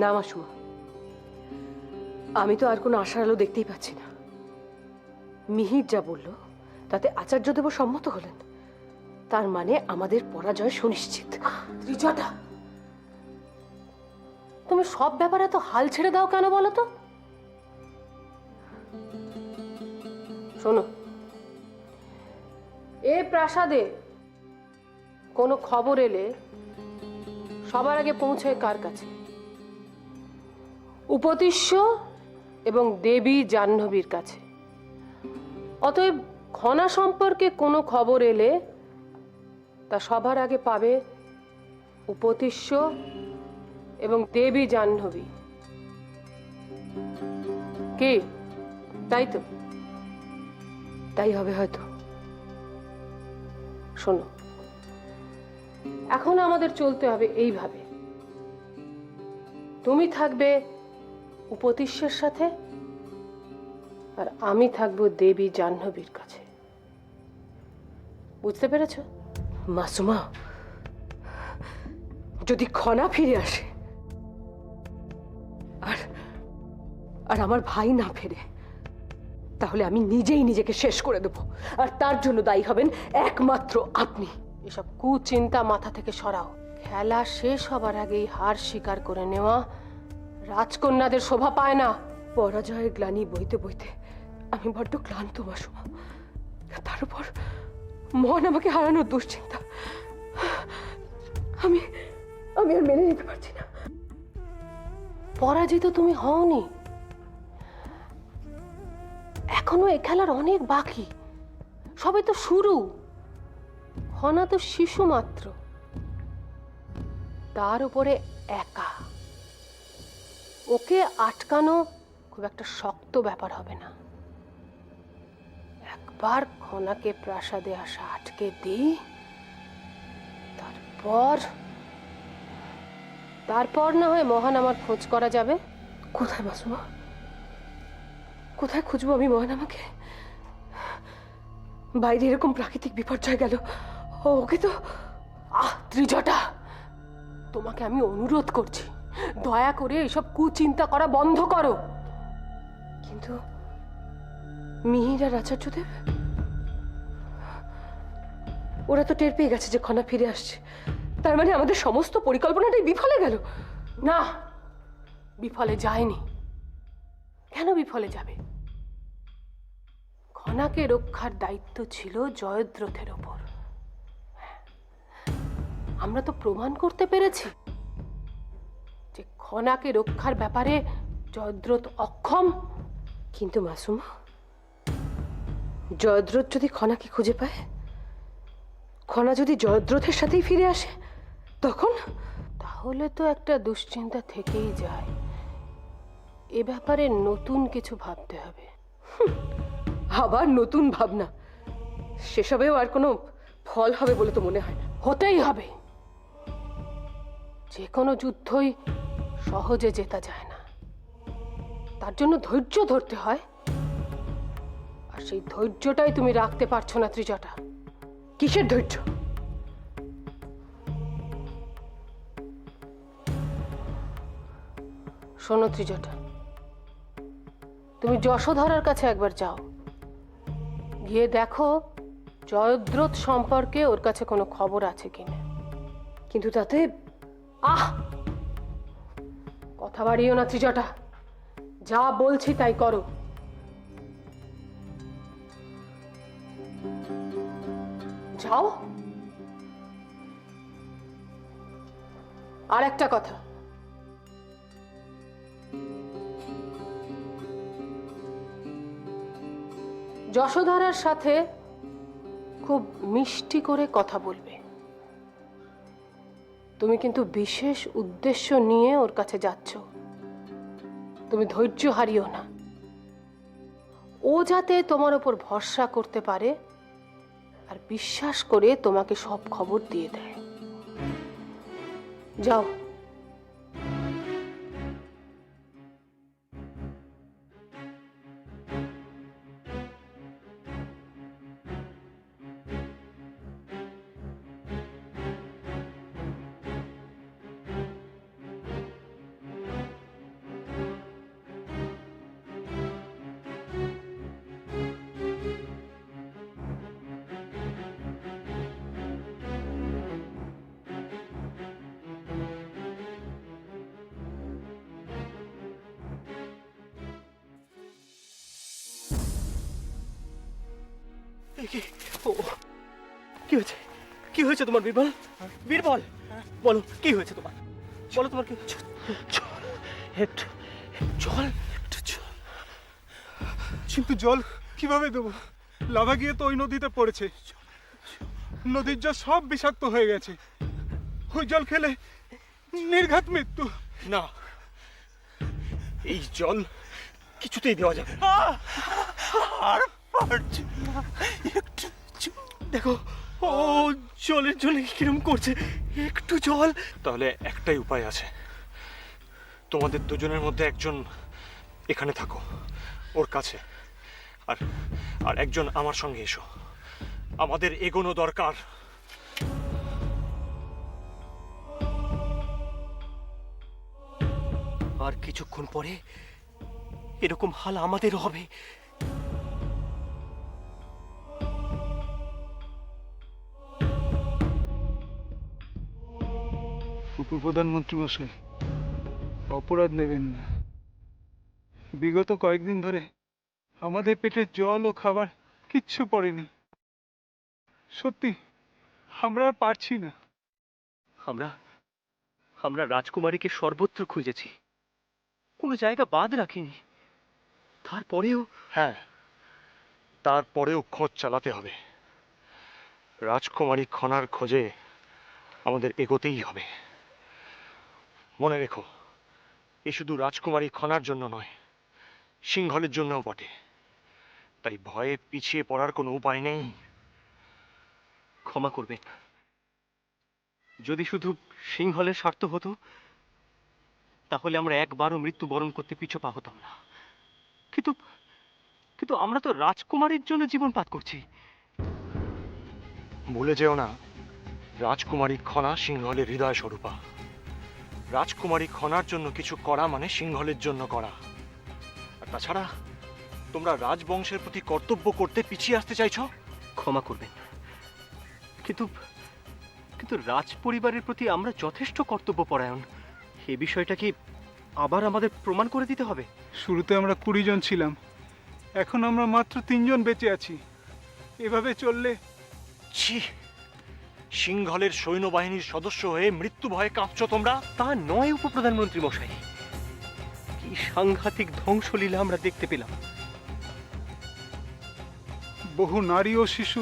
না মাসুমা, আমি তো আর কোনো আশার আলো দেখতেই পাচ্ছি না। মিহির যা বলল তাতে আচার্যদেব সম্মত হলেন, তার মানে আমাদের পরাজয় সুনিশ্চিত। ত্রিজটা, তুমি সব ব্যাপারে তো হাল ছেড়ে দাও কেন বলো তো? শোনো, এ প্রাসাদে কোনো খবর এলে সবার আগে পৌঁছয় কার কাছে? উপতিষ্য এবং দেবী জাহ্নবীর কাছে। অতএব খনা সম্পর্কে কোনো খবর এলে তা সবার আগে পাবে উপতিষ্য এবং দেবী জাহ্নবী। কি তাই তো? তাই হবে হয়তো। শোনো, এখন আমাদের চলতে হবে এইভাবে। তুমি থাকবে উপতিষ্যের সাথে, আর আমি থাকবো দেবী জাহ্নবীর কাছে। বুঝতে পেরেছ? মাসুমা, যদি খনা ফিরে আসে আর আর আমার ভাই না ফেরে, তাহলে আমি নিজেই নিজেকে শেষ করে দেব, আর তার জন্য দায়ী হবেন একমাত্র আপনি। এসব কুচিন্তা মাথা থেকে সরাও। খেলা শেষ হবার আগেই হার স্বীকার করে নেওয়া রাজকন্যাদের শোভা পায় না। পরাজয়ের গ্লানি বইতে বইতে আমি বড্ড ক্লান্ত মাসুমা। তার উপর মন আমাকে হারানোর দুশ্চিন্তা। আমি আমি আর মেনে নিতে পারছি না। পরাজিত তুমি হওনি, এখনো এ খেলার অনেক বাকি। সবে তো শুরু। খনা তো শিশু মাত্র, তার উপরে একা। ওকে আটকানো খুব একটা শক্ত ব্যাপার হবে না। একবার খনাকে প্রাসাদে আসা আটকে দিই, তারপর তারপর না হয় মহান আমার খোঁজ করা যাবে। কোথায় মাসুমা? কোথায় খুঁজবো আমি মহানামাকে? বাইরে এরকম প্রাকৃতিক বিপর্যয় গেল, ওকে তো। ত্রিজটা, তোমাকে আমি অনুরোধ করছি, দয়া করে এসব কুচিন্তা করা বন্ধ করো। কিন্তু মিহির আর আচার্যদেব, ওরা তো টের পেয়ে গেছে যে খনা ফিরে আসছে। তার মানে আমাদের সমস্ত পরিকল্পনাটাই বিফলে গেল। না, বিফলে যায়নি। কেন বিফলে যাবে? খনাকে রক্ষার দায়িত্ব ছিল জয়দ্রথের ওপর। আমরা তো প্রমাণ করতে পেরেছি যে খনাকে রক্ষার ব্যাপারে জয়দ্রথ অক্ষম। কিন্তু মাসুমা, জয়দ্রথ যদি খনাকে খুঁজে পায়, খনা যদি জয়দ্রথের সাথেই ফিরে আসে, তখন? তাহলে তো একটা দুশ্চিন্তা থেকেই যায়। এ ব্যাপারে নতুন কিছু ভাবতে হবে। আবার নতুন ভাবনা? সেসবেও আর কোনো ফল হবে বলে তো মনে হয় না। হতেই হবে। যে কোনো যুদ্ধই সহজে জেতা যায় না, তার জন্য ধৈর্য ধরতে হয়। আর সেই ধৈর্যটাই তুমি রাখতে পারছো না ত্রিজটা। কিসের ধৈর্য? শোনো ত্রিজটা, তুমি যশোধরার কাছে একবার যাও, গিয়ে দেখো জয়দ্রথ সম্পর্কে ওর কাছে কোনো খবর আছে কিনা। কিন্তু তাতে কথা বাড়িও না ত্রিজটা, যা বলছি তাই করো। যাও। আর একটা কথা, যশোধরার সাথে খুব মিষ্টি করে কথা বলবে। তুমি কিন্তু বিশেষ উদ্দেশ্য নিয়ে ওর কাছে যাচ্ছ। তুমি ধৈর্য হারিও না। ও যাতে তোমার উপর ভরসা করতে পারে আর বিশ্বাস করে তোমাকে সব খবর দিয়ে দেয়। যাও। কি ও কি হয়েছে? কি হয়েছে তোমার বীরবল? বীরবল, বলো কি হয়েছে তোমার? বলো তোমার কি? একটু জল, একটু জল। কিন্তু জল কিভাবে দেবো? লাভা গিয়ে তো ওই নদীতে পড়েছে। নদীর জল সব বিষাক্ত হয়ে গেছে। ওই জল খেলে নির্ঘাত মৃত্যু। না, এই জল কিছুতেই দেওয়া যাবে না। আর পারছি না, একটু দেখো ও জলের জন্য কিরম করছে, একটু জল। তাহলে একটাই উপায় আছে, তোমাদের দুজনের মধ্যে একজন এখানে থাকো ওর কাছে, আর আর একজন আমার সঙ্গে এসো। আমাদের এগোনো দরকার। আর কিছুক্ষণ পরে এরকম হাল আমাদেরও হবে। উপপ্রধানমন্ত্রী মশাই, অপরাধ নেবেন না। বিগত কয়েকদিন ধরে আমাদের পেটে জল ও খাবার কিচ্ছু পড়েনি। সত্যি আমরা আর পারছি না। আমরা আমরা রাজকুমারীকে সর্বত্র খুঁজেছি, কোনো জায়গা বাদ রাখিনি। তারপরেও হ্যাঁ, তারপরেও খোঁজ চালাতে হবে। রাজকুমারী খনার খোঁজে আমাদের এগোতেই হবে। মনে রেখো, এ শুধু রাজকুমারী খনার জন্য নয়, সিংহলের জন্যও বটে। তাই ভয়ে পিছিয়ে পড়ার কোনো উপায় নেই। ক্ষমা করবেন, যদি শুধু সিংহলের স্বার্থ হতো তাহলে আমরা একবারও মৃত্যুবরণ করতে পিছু পা হতাম না। কিন্তু কিন্তু আমরা তো রাজকুমারীর জন্য জীবনপাত করছি। ভুলে যেও না, রাজকুমারী খনা সিংহলের হৃদয় স্বরূপা। রাজকুমারী খনার জন্য কিছু করা মানে সিংহলের জন্য করা। আর তাছাড়া তোমরা রাজবংশের প্রতি কর্তব্য করতে পিছিয়ে আসতে চাইছো। ক্ষমা করবেন, কিন্তু কিন্তু রাজ পরিবারের প্রতি আমরা যথেষ্ট কর্তব্যপরায়ণ। এই বিষয়টা কি আবার আমাদের প্রমাণ করে দিতে হবে? শুরুতে আমরা 20 জন ছিলাম, এখন আমরা মাত্র 3 জন বেঁচে আছি। এভাবে চললে ছি, সিংহলের সৈন্যবাহিনীর সদস্য হয়ে মৃত্যু ভয়ে কাঁপছো তোমরা। তা নয় উপপ্রধানমন্ত্রী মশাই, কি সাংঘাতিক ধ্বংসলীলা আমরা দেখতে পেলাম। বহু নারী ও শিশু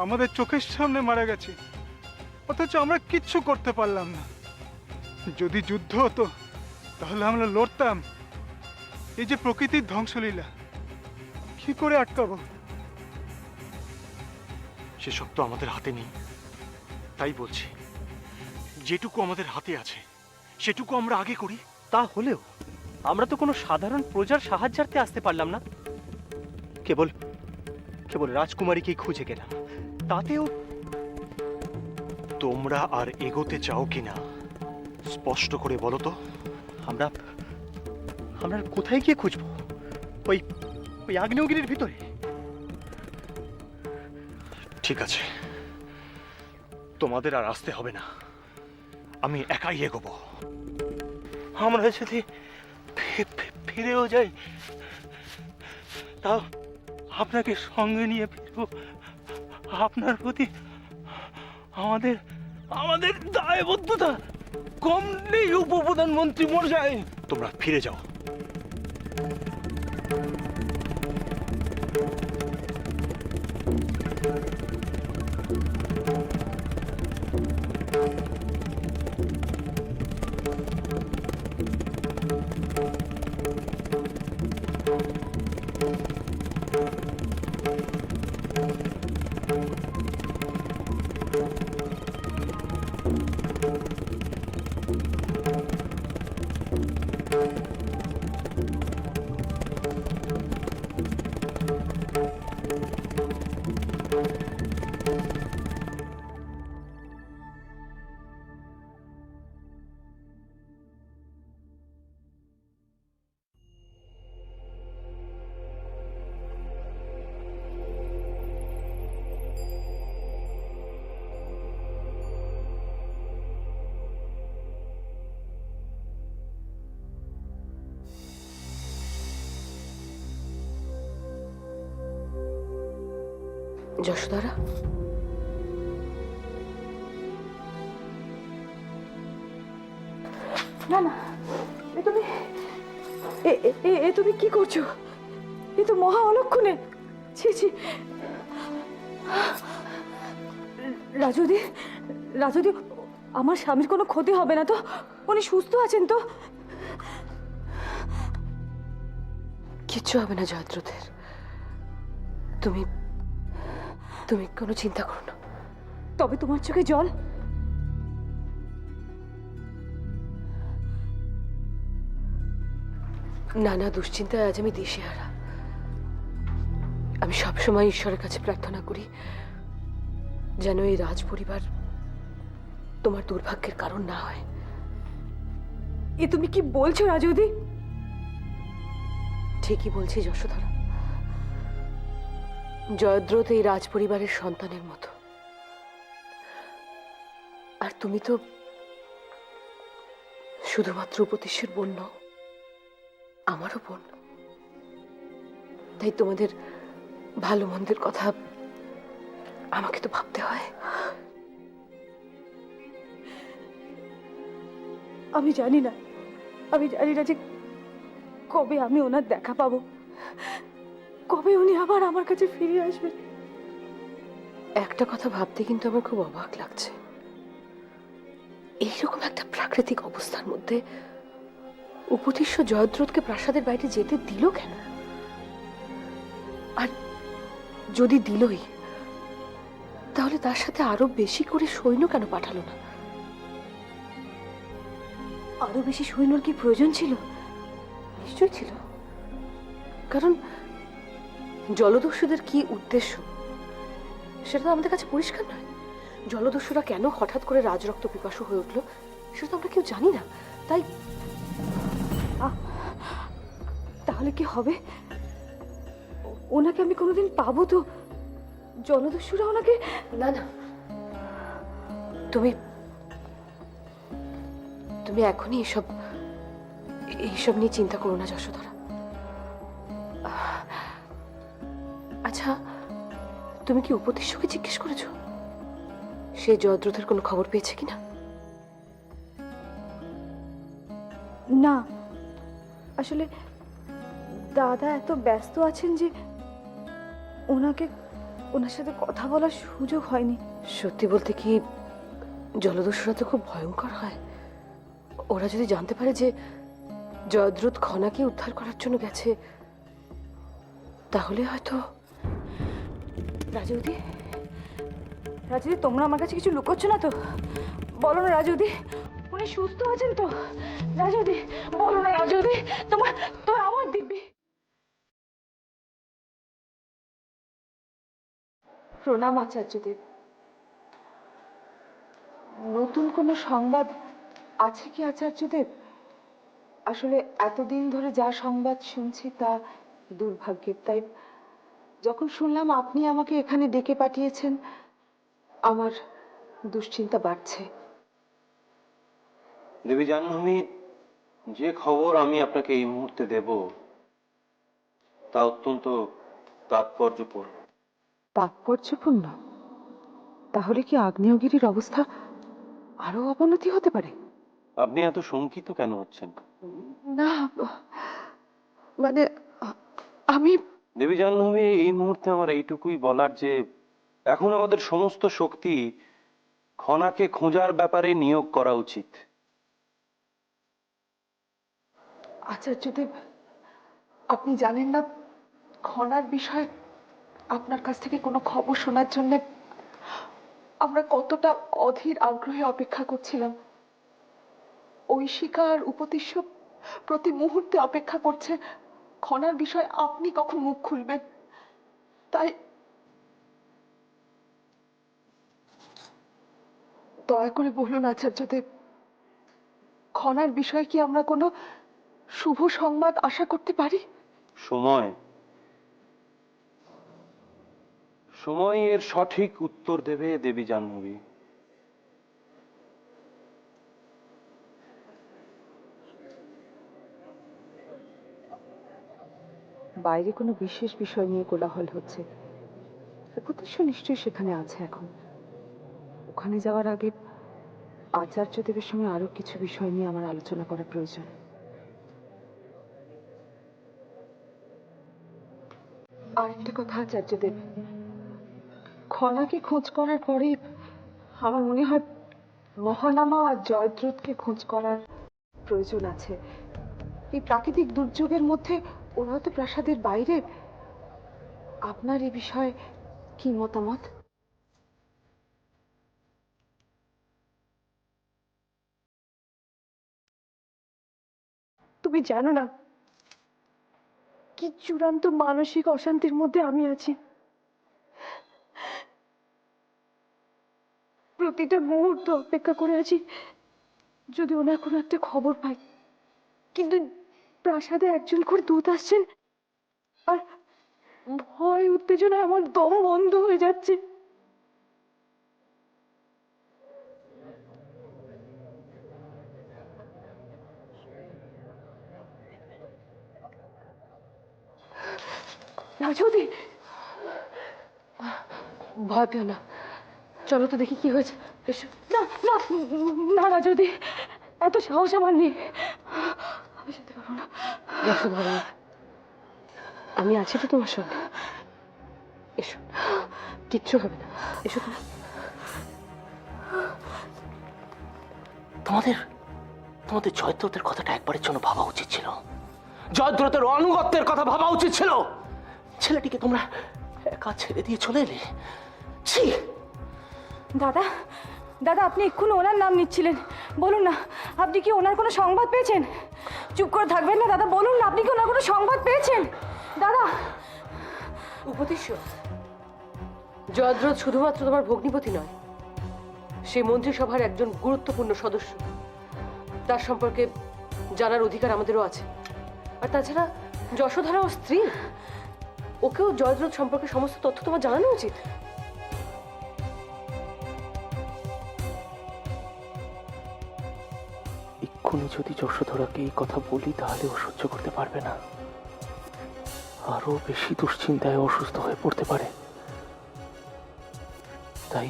আমাদের চোখের সামনে মারা গেছে, অথচ আমরা কিচ্ছু করতে পারলাম না। যদি যুদ্ধ হতো তাহলে আমরা লড়তাম। এই যে প্রকৃতির ধ্বংসলীলা, কি করে আটকাবো? সেসব তো আমাদের হাতে নেই। তাই বলছি, যেটুকু আমাদের হাতে আছে সেটুকু আমরা আগে করি। তা হলেও আমরা তো কোনো সাধারণ প্রজার সাহায্যার্থে আসতে পারলাম না, কেবল কেবল রাজকুমারীকেই খুঁজে গেলাম। তাতেও তোমরা আর এগোতে চাও কিনা স্পষ্ট করে বলো তো। আমরা আমরা কোথায় গিয়ে খুঁজবো? ওই ওই আগ্নেয়গিরির ভিতরে? ঠিক আছে, তোমাদের আর আসতে হবে না, আমি একাই এগোবো। আমরা যদি ফিরেও যাই তাও আপনাকে সঙ্গে নিয়ে ফিরবো। আপনার প্রতি আমাদের আমাদের দায়বদ্ধতা কম নেই উপপ্রধানমন্ত্রী মশাই। তোমরা ফিরে যাও। যশোদারা, না না, এ তুমি এ তুমি কি করছো? এ তো মহা অলক্ষণে। ছি ছি। রাজুদি, রাজুদি, আমার স্বামীর কোনো ক্ষতি হবে না তো? উনি সুস্থ আছেন তো? কিচ্ছু হবে না জয়দ্রথের। তুমি তুমি কোনো চিন্তা করো না। তবে তোমার চোখে জল? নানা দুশ্চিন্তায় আজ আমি দিশেহারা। আমি সবসময় ঈশ্বরের কাছে প্রার্থনা করি যেন এই রাজ পরিবার তোমার দুর্ভাগ্যের কারণ না হয়। এ তুমি কি বলছো রাজুদি? ঠিকই বলছি যশোধরা। জয়দ্রথ এই রাজ পরিবারের সন্তানের মতো, আর তুমি তো শুধুমাত্র উপদেশের বোন নও, আমারও বোন। তাই তোমাদের ভালো মন্দের কথা আমাকে তো ভাবতে হয়। আমি জানি না, আমি জানি না যে কবে আমি ওনার দেখা পাবো, কবে উনি আবার আমার কাছে ফিরে আসবেন। একটা কথা ভাবতে কিন্তু আমার খুব অবাক লাগছে। এইরকম একটা প্রাকৃতিক অবস্থার মধ্যে উপদেশ্য জয়দ্রথকে প্রাসাদের বাইরে যেতে দিল কেন? আর যদি দিলই, তাহলে তার সাথে আরো বেশি করে সৈন্য কেন পাঠালো না? আরো বেশি সৈন্যর কি প্রয়োজন ছিল? নিশ্চয়ই ছিল, কারণ জলদস্যুদের কি উদ্দেশ্য সেটা তো আমাদের কাছে পরিষ্কার নয়। জলদস্যুরা কেন হঠাৎ করে রাজরক্ত পিপাসু হয়ে উঠলো সেটা তো আমরা কেউ জানি না। তাই তাহলে কি হবে? ওনাকে আমি কোনোদিন পাবো তো? জলদস্যুরা ওনাকে? না না, তুমি তুমি এখনই এইসব নিয়ে চিন্তা করো না যশোধরা। আচ্ছা, তুমি কি উপদেশ্যকে জিজ্ঞেস করেছো সে জয়দ্রথের কোনো খবর পেয়েছে কিনা? না, আসলে দাদা এত ব্যস্ত আছেন যে ওনার সাথে কথা বলার সুযোগ হয়নি। সত্যি বলতে কি, জলদস্যুরা তো খুব ভয়ঙ্কর হয়। ওরা যদি জানতে পারে যে জয়দ্রথ খনাকে উদ্ধার করার জন্য গেছে, তাহলে হয়তো। রাজুদি, রাজুদি, তোমরা আমার কাছে কিছু লুকোচ্ছ না তো? বলো না রাজুদি, উনি সুস্থ আছেন তো? রাজুদি, বলো না রাজুদি, তোমার আমার দিব্যি। প্রণাম আচার্যদেব। নতুন কোনো সংবাদ আছে কি আচার্যদেব? আসলে এতদিন ধরে যা সংবাদ শুনছি তা দুর্ভাগ্যের। তাই যখন শুনলাম আপনি আমাকে এখানে ডেকে পাঠিয়েছেন, আমার দুশ্চিন্তা বাড়ছে। দেবী জাহ্নবী, যে খবর আমি আপনাকে এই মুহূর্তে দেব তা অত্যন্ত তাৎপর্যপূর্ণ। তাৎপর্যপূর্ণ? তাহলে কি আগ্নেয়গিরির অবস্থা আরো অবনতি হতে পারে? আপনি এত শঙ্কিত কেন হচ্ছেন? না, মানে আমি। দেবী জাহ্নবী, এই মুহূর্তে আমার এইটুকুই বলার যে এখন আমাদের সমস্ত শক্তি খনাকে খোঁজার ব্যাপারে নিয়োগ করা উচিত। আচার্যদেব, আপনি জানেন না খনার বিষয়ে আপনার কাছ থেকে কোনো খবর শোনার জন্য আমরা কতটা অধীর আগ্রহে অপেক্ষা করছিলাম। ঐশিকা আর উপদেশ্য প্রতি মুহূর্তে অপেক্ষা করছে খনার বিষয়ে আপনি কখন মুখ খুলবেন। তাই দয়া করে বলুন আচার্যদেব, খনার বিষয়ে কি আমরা কোনো শুভ সংবাদ আশা করতে পারি? সময় এর সঠিক উত্তর দেবে দেবী জাহ্নবী। বাইরে কোনো বিশেষ বিষয় নিয়ে কোলাহল হচ্ছে। উপদেশ্য নিশ্চয়ই সেখানে আছে এখন। ওখানে যাওয়ার আগে আচার্যদেবের সঙ্গে আরো কিছু বিষয় নিয়ে আমার আলোচনা করা প্রয়োজন। আরেকটা কথা আচার্যদেব, খনাকে খোঁজ করার পরে আমার মনে হয় মহানামা আর জয়দ্রথকে খোঁজ করার প্রয়োজন আছে। এই প্রাকৃতিক দুর্যোগের মধ্যে ওরা তো প্রাসাদের বাইরে। আপনার এই বিষয়ে কি মতামত? তুমি জানো না কি চূড়ান্ত মানসিক অশান্তির মধ্যে আমি আছি। প্রতিটা মুহূর্ত অপেক্ষা করে আছি যদি ওনার কোনো একটা খবর পাই, কিন্তু প্রাসাদে একজন করে দূত আসছেন আর ভয় উত্তেজনায় আমার দম বন্ধ হয়ে যাচ্ছে। রাজবতী, ভয় পেও না, চলো তো দেখি কি হয়েছে। এসো। না না না রাজবতী, এত সাহস আমার নেই, আমি যেতে পারবো না। আমি আছি তো তোমার সঙ্গে, এসো, কিচ্ছু হবে না, এসো তুমি। তোমাদের তোমাদের জয়দ্রথের কথাটা একবারের জন্য ভাবা উচিত ছিল। জয়দ্রথের অনুগত্যের কথা ভাবা উচিত ছিল। ছেলেটিকে তোমরা একা ছেড়ে দিয়ে চলে এলে। ছি! দাদা, দাদা আপনি এক্ষুনি ওনার নাম নিচ্ছিলেন, বলুন না আপনি কি ওনার কোনো সংবাদ পেয়েছেন? চুপ করে থাকবেন না দাদা, বলুন না আপনি কি ওনার কোনো সংবাদ পেয়েছেন? দাদা, উপদেশ্য, জয়দ্রথ শুধুমাত্র তোমার ভগ্নিপতি নয়, সে মন্ত্রিসভার একজন গুরুত্বপূর্ণ সদস্য। তার সম্পর্কে জানার অধিকার আমাদেরও আছে। আর তাছাড়া যশোধরা ও স্ত্রী, ওকেও জয়দ্রথ সম্পর্কে সমস্ত তথ্য তোমার জানানো উচিত। এক্ষুনি যদি যশোধরাকে এই কথা বলি তাহলে ও সহ্য করতে পারবে না, আরো বেশি দুশ্চিন্তায় অসুস্থ হয়ে পড়তে পারে। তাই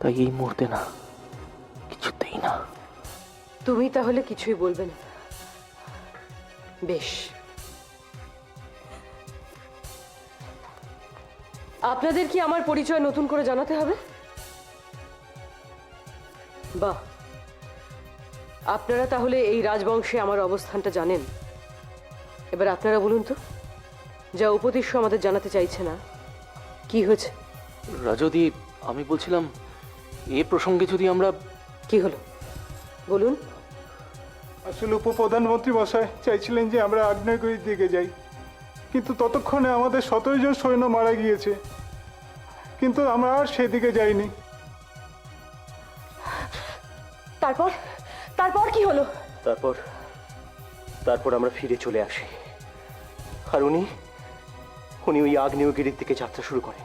তাই এই মুহূর্তে না, কিছুতেই না। তুমি তাহলে কিছুই বলবে না? বেশ, আপনাদের কি আমার পরিচয় নতুন করে জানাতে হবে? বাহ, আপনারা তাহলে এই রাজবংশে আমার অবস্থানটা জানেন। এবার আপনারা বলুন তো, যা উপদেশ্য আমাদের জানাতে চাইছে না, কি হয়েছে? রাজদি, আমি বলছিলাম এ প্রসঙ্গে যদি আমরা... কি হলো বলুন। আসলে উপপ্রধানমন্ত্রী মশাই চাইছিলেন যে আমরা আগ্নেয়গিরির দিকে যাই, কিন্তু ততক্ষণে আমাদের 17 জন সৈন্য মারা গিয়েছে, কিন্তু আমরা আর সেদিকে যাইনি। তারপর তারপর কি হলো? তারপর আমরা ফিরে চলে আসি, আর উনি ওই আগ্নেয়গিরির দিকে যাত্রা শুরু করেন।